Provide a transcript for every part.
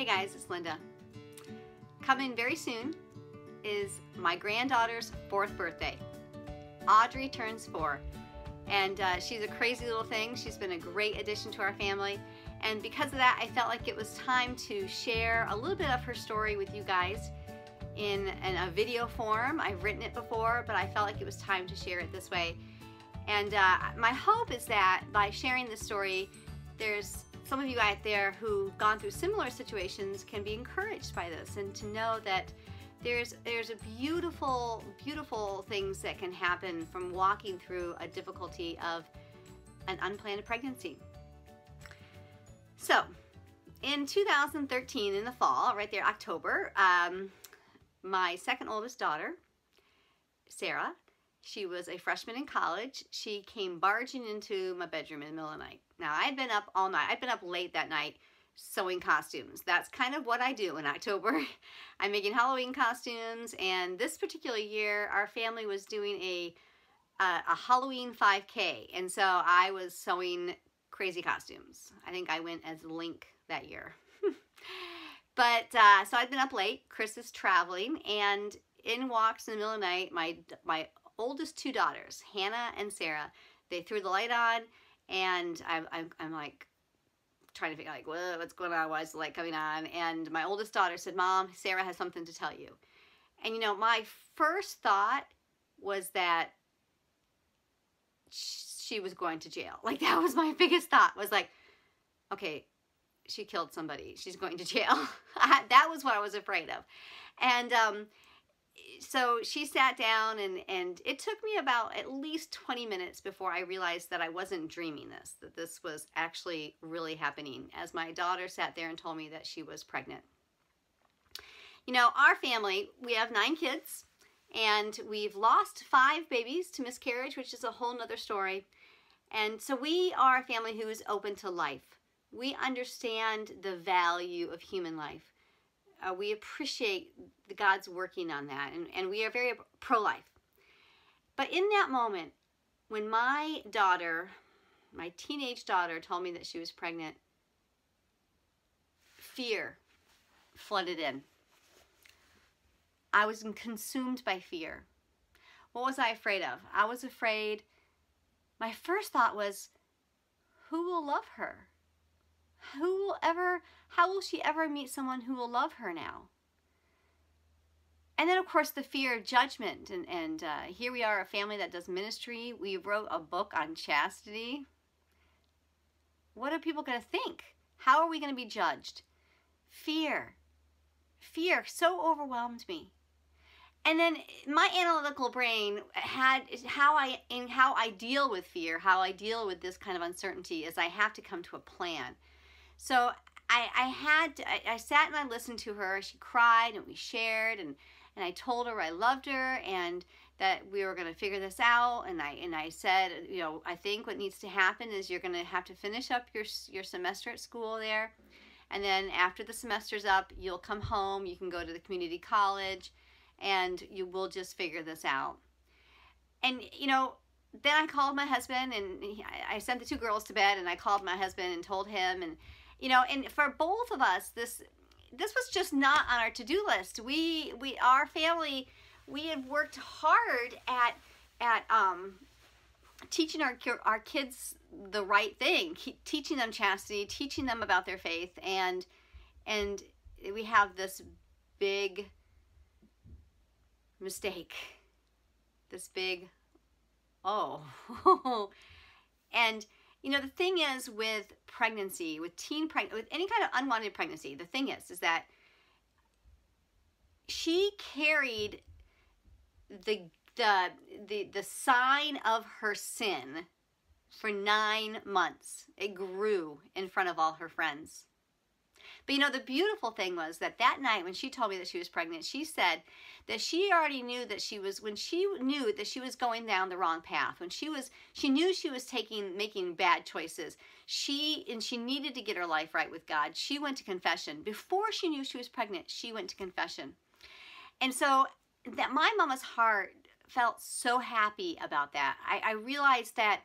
Hey guys, it's Linda. Coming very soon is my granddaughter's 4th birthday. Audrey turns 4, and she's a crazy little thing. She's been a great addition to our family, and because of that, I felt like it was time to share a little bit of her story with you guys in a video form. I've written it before, but I felt like it was time to share it this way. And my hope is that by sharing this story, there's some of you out there who've gone through similar situations can be encouraged by this, and to know that there's a beautiful things that can happen from walking through a difficulty of an unplanned pregnancy. So in 2013, in the fall, right there, October, my second oldest daughter, Sarah, she was a freshman in college. She came barging into my bedroom in the middle of the night. Now, I'd been up all night. I'd been up late that night sewing costumes. That's kind of what I do in October. I'm making Halloween costumes, and this particular year, our family was doing a Halloween 5K, and so I was sewing crazy costumes. I think I went as Link that year. But, so I'd been up late. Chris is traveling, and in walks in the middle of the night, my oldest 2 daughters, Hannah and Sarah. They threw the light on, and I'm like trying to figure out, like, what's going on? Why is the light coming on? And my oldest daughter said, "Mom, Sarah has something to tell you." And you know, my first thought was that she was going to jail. Like, that was my biggest thought, was like, okay, she killed somebody, she's going to jail. That was what I was afraid of. And so she sat down, and it took me about at least 20 minutes before I realized that I wasn't dreaming this, that this was actually really happening, as my daughter sat there and told me that she was pregnant. You know, our family, we have 9 kids, and we've lost 5 babies to miscarriage, which is a whole nother story. And so we are a family who is open to life. We understand the value of human life. We appreciate God's working on that, and we are very pro-life. But in that moment, when my daughter, my teenage daughter, told me that she was pregnant, fear flooded in. I was consumed by fear. What was I afraid of? I was afraid, my first thought was, who will love her? How will she ever meet someone who will love her now? And then, of course, the fear of judgment. And here we are, a family that does ministry. We wrote a book on chastity. What are people going to think? How are we going to be judged? Fear so overwhelmed me. And then my analytical brain had how I deal with fear, how I deal with this kind of uncertainty, is I have to come to a plan. So I sat and I listened to her. She cried, and we shared, and I told her I loved her and that we were going to figure this out. And I said, you know, I think what needs to happen is you're going to have to finish up your semester at school there. And then after the semester's up, you'll come home, you can go to the community college, and you will just figure this out. And, you know, then I called my husband, and I sent the 2 girls to bed, and I called my husband and told him, and you know, and for both of us, this was just not on our to-do list. Our family, we had worked hard at teaching our kids the right thing, teaching them chastity, teaching them about their faith, and we have this big mistake, this big and you know, the thing is with pregnancy, with any kind of unwanted pregnancy, the thing is that she carried the sign of her sin for 9 months. It grew in front of all her friends. But you know, the beautiful thing was that night when she told me that she was pregnant, she said that she already knew that when she knew that she was going down the wrong path, when she knew she was making bad choices, she needed to get her life right with God. She went to confession. Before she knew she was pregnant, she went to confession. And so that my mama's heart felt so happy about that. I realized that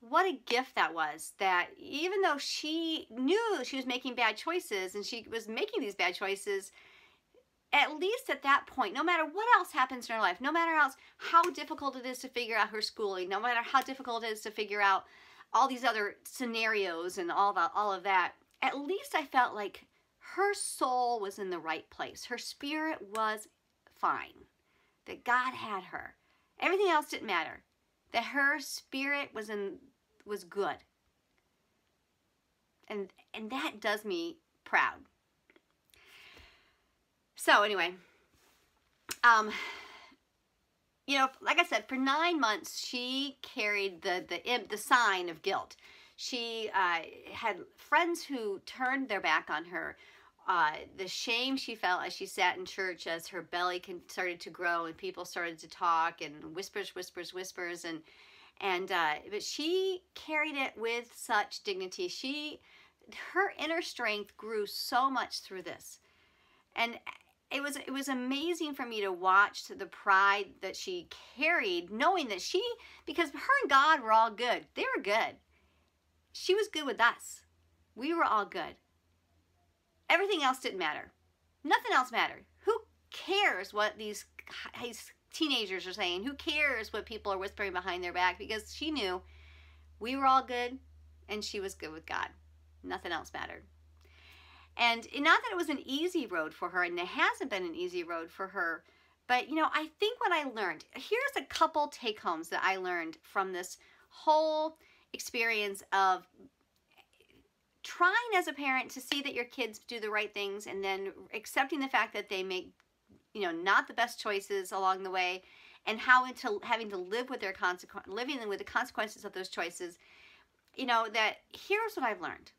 what a gift that was, that even though she knew she was making bad choices and she was making these bad choices, at least at that point, no matter what else happens in her life, no matter how difficult it is to figure out her schooling, no matter how difficult it is to figure out all these other scenarios and all of that, at least I felt like her soul was in the right place. Her spirit was fine, that God had her. Everything else didn't matter, that her spirit was good. And that does me proud. So anyway, you know, like I said, for 9 months, she carried the sign of guilt. She had friends who turned their back on her. The shame she felt as she sat in church, as her belly started to grow and people started to talk and whispers, but she carried it with such dignity. Her inner strength grew so much through this, and it was amazing for me to watch the pride that she carried, knowing that because her and God were all good. They were good. She was good with us. We were all good. Everything else didn't matter. Nothing else mattered. Who cares what these teenagers are saying? Who cares what people are whispering behind their back? Because she knew we were all good and she was good with God. Nothing else mattered. And not that it was an easy road for her, and it hasn't been an easy road for her, but you know, I think what I learned, here's a couple take-homes that I learned from this whole experience of trying as a parent to see that your kids do the right things, and then accepting the fact that they make, you know, not the best choices along the way, and having to live with living with the consequences of those choices. You know, that here's what I've learned.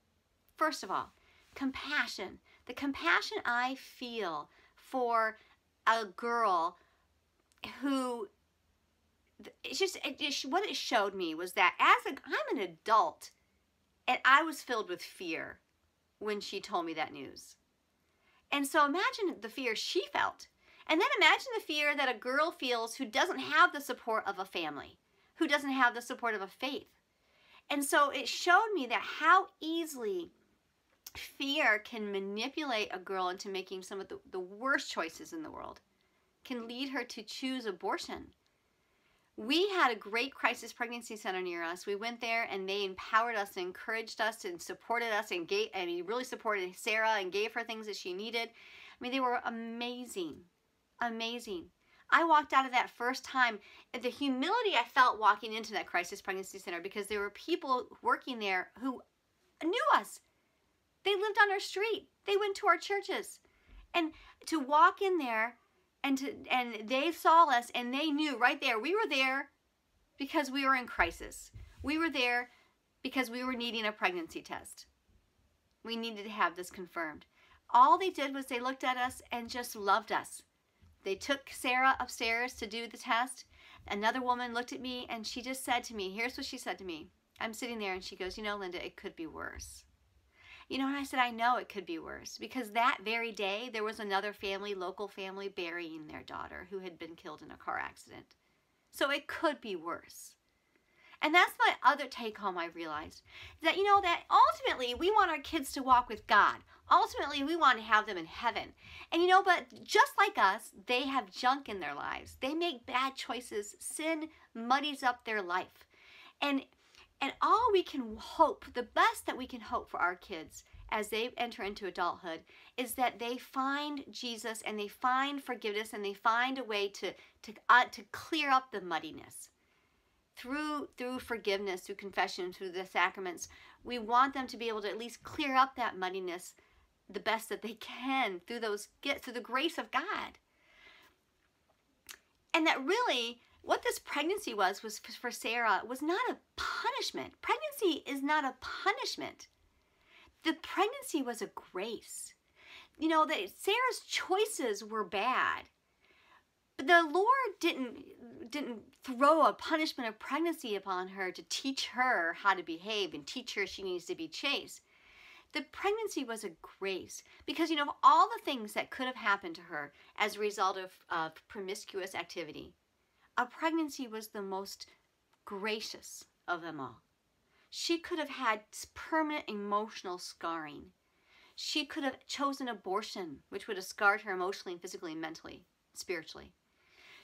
First of all, compassion. The compassion I feel for a girl who, what it showed me was that I'm an adult, and I was filled with fear when she told me that news. And so imagine the fear she felt. And then imagine the fear that a girl feels who doesn't have the support of a family, who doesn't have the support of a faith. And so it showed me that how easily fear can manipulate a girl into making some of the worst choices in the world, can lead her to choose abortion. We had a great crisis pregnancy center near us. We went there and they empowered us and encouraged us and supported us and really supported Sarah and gave her things that she needed. I mean, they were amazing, amazing. I walked out of that first time, the humility I felt walking into that crisis pregnancy center, because there were people working there who knew us. They lived on our street. They went to our churches. And to walk in there and they saw us and they knew right there, we were there because we were in crisis. We were there because we were needing a pregnancy test. We needed to have this confirmed. All they did was they looked at us and just loved us. They took Sarah upstairs to do the test. Another woman looked at me and she just said to me, here's what she said to me. I'm sitting there and she goes, you know, Linda, it could be worse. You know, and I said, I know it could be worse, because that very day there was another family, local family, burying their daughter who had been killed in a car accident. So it could be worse. And that's my other take home I realized, that, you know, that ultimately we want our kids to walk with God. Ultimately, we want to have them in heaven. And, you know, but just like us, they have junk in their lives. They make bad choices. Sin muddies up their life. And all we can hope, the best that we can hope for our kids as they enter into adulthood, is that they find Jesus and they find forgiveness and they find a way to clear up the muddiness. Through forgiveness, through confession, through the sacraments, we want them to be able to at least clear up that muddiness the best that they can through the grace of God. And that really, what this pregnancy was for Sarah was not a punishment. Pregnancy is not a punishment. The pregnancy was a grace. You know, that Sarah's choices were bad. But the Lord didn't throw a punishment of pregnancy upon her to teach her how to behave and teach her she needs to be chaste. The pregnancy was a grace, because, you know, of all the things that could have happened to her as a result of promiscuous activity, a pregnancy was the most gracious of them all. She could have had permanent emotional scarring. She could have chosen abortion, which would have scarred her emotionally, physically, mentally, spiritually.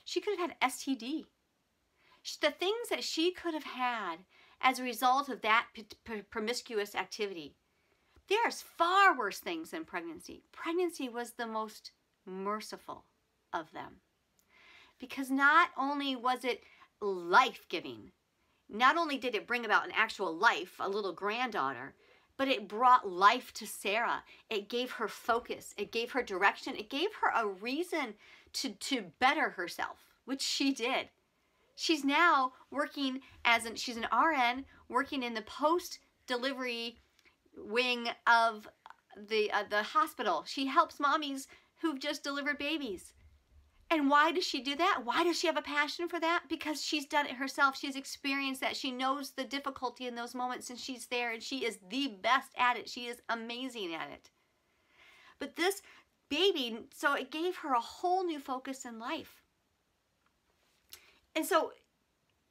She could have had STD. The things that she could have had as a result of that promiscuous activity. There's far worse things than pregnancy. Pregnancy was the most merciful of them. Because not only was it life-giving, not only did it bring about an actual life, a little granddaughter, but it brought life to Sarah. It gave her focus. It gave her direction. It gave her a reason to better herself, which she did. She's now working she's an RN, working in the post-delivery wing of the hospital. She helps mommies who've just delivered babies. And why does she do that? Why does she have a passion for that? Because she's done it herself. She's experienced that. She knows the difficulty in those moments, and she's there, and she is the best at it. She is amazing at it. But this baby, so it gave her a whole new focus in life. And so,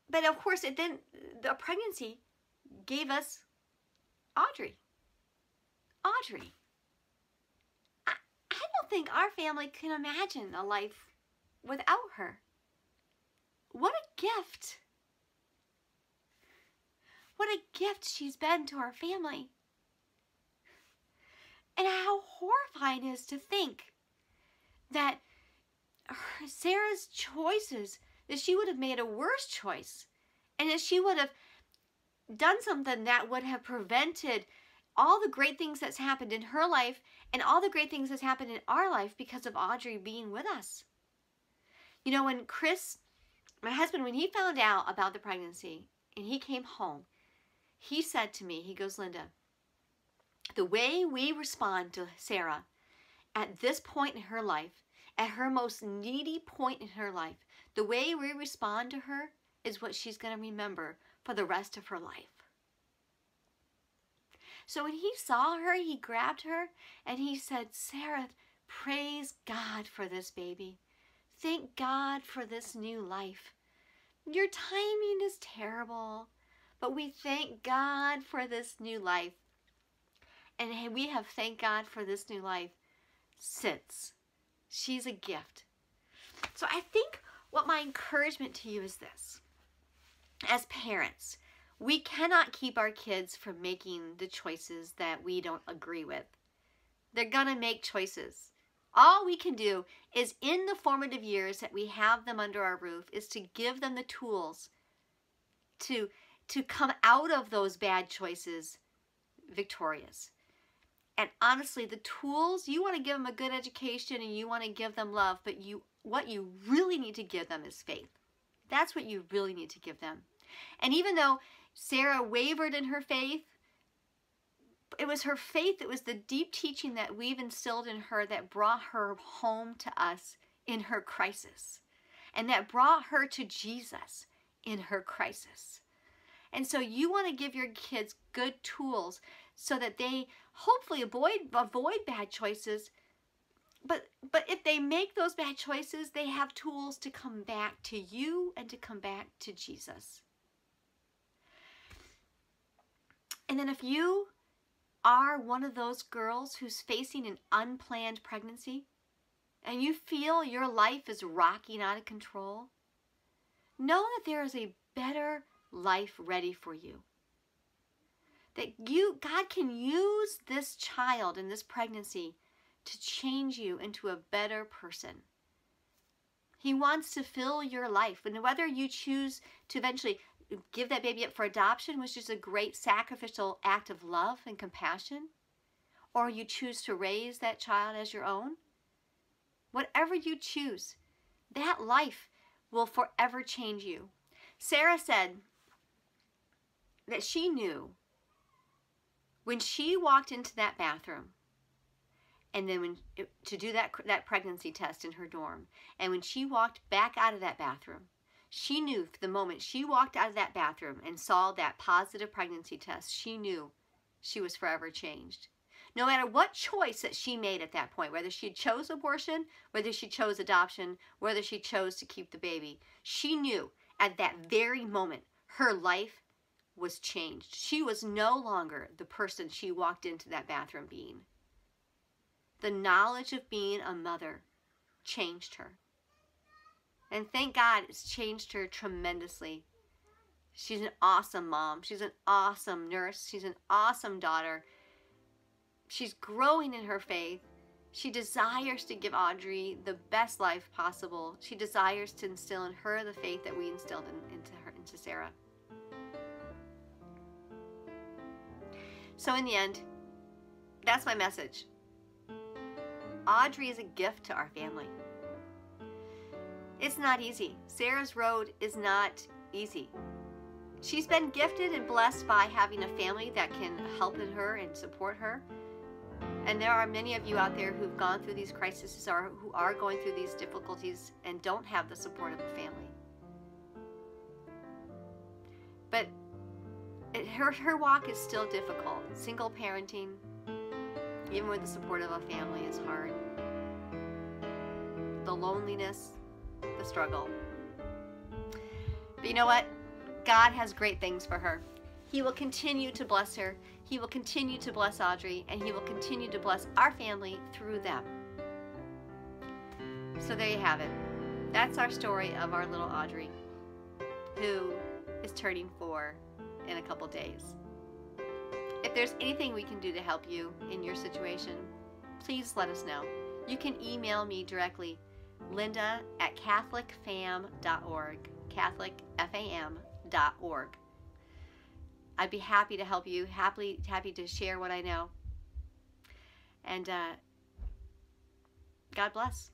but of course, the pregnancy gave us Audrey. Audrey. I don't think our family can imagine a life without her. What a gift. What a gift she's been to our family. And how horrifying it is to think that Sarah's choices, that she would have made a worse choice, and that she would have done something that would have prevented all the great things that's happened in her life and all the great things that's happened in our life because of Audrey being with us. You know, when Chris, my husband, when he found out about the pregnancy and he came home, he said to me, he goes, Linda, the way we respond to Sarah at this point in her life, at her most needy point in her life, the way we respond to her is what she's going to remember for the rest of her life. So when he saw her, he grabbed her and he said, Sarah, praise God for this baby. Thank God for this new life. Your timing is terrible, but we thank God for this new life. And we have thanked God for this new life since. She's a gift. So I think what my encouragement to you is this. As parents, we cannot keep our kids from making the choices that we don't agree with. They're going to make choices. All we can do is in the formative years that we have them under our roof is to give them the tools to come out of those bad choices victorious. And honestly, the tools, you want to give them a good education and you want to give them love, but what you really need to give them is faith. That's what you really need to give them. And even though Sarah wavered in her faith, it was her faith, it was the deep teaching that we've instilled in her that brought her home to us in her crisis. And that brought her to Jesus in her crisis. And so you want to give your kids good tools so that they hopefully avoid bad choices. But if they make those bad choices, they have tools to come back to you and to come back to Jesus. And then if you are one of those girls who's facing an unplanned pregnancy and you feel your life is rocking out of control, know that there is a better life ready for you. That God can use this child and this pregnancy to change you into a better person. He wants to fill your life. And whether you choose to eventually give that baby up for adoption, which is a great sacrificial act of love and compassion, or you choose to raise that child as your own, whatever you choose, that life will forever change you. Sarah said that she knew when she walked into that bathroom, and then to do that pregnancy test in her dorm, and when she walked back out of that bathroom, she knew the moment she walked out of that bathroom and saw that positive pregnancy test, she knew she was forever changed. No matter what choice that she made at that point, whether she chose abortion, whether she chose adoption, whether she chose to keep the baby, she knew at that very moment her life was changed. She was no longer the person she walked into that bathroom being. The knowledge of being a mother changed her. And thank God it's changed her tremendously. She's an awesome mom. She's an awesome nurse. She's an awesome daughter. She's growing in her faith. She desires to give Audrey the best life possible. She desires to instill in her the faith that we instilled into Sarah. So in the end, that's my message. Audrey is a gift to our family. It's not easy. Sarah's road is not easy. She's been gifted and blessed by having a family that can help in her and support her. And there are many of you out there who've gone through these crises or who are going through these difficulties and don't have the support of a family. But her walk is still difficult. Single parenting, even with the support of a family, is hard. The loneliness, the struggle. But you know what? God has great things for her. He will continue to bless her. He will continue to bless Audrey, and He will continue to bless our family through them. So there you have it. That's our story of our little Audrey, who is turning 4 in a couple days. If there's anything we can do to help you in your situation, please let us know. You can email me directly, linda@catholicfam.org, catholicfam.org. I'd be happy to help you, happy to share what I know. And God bless.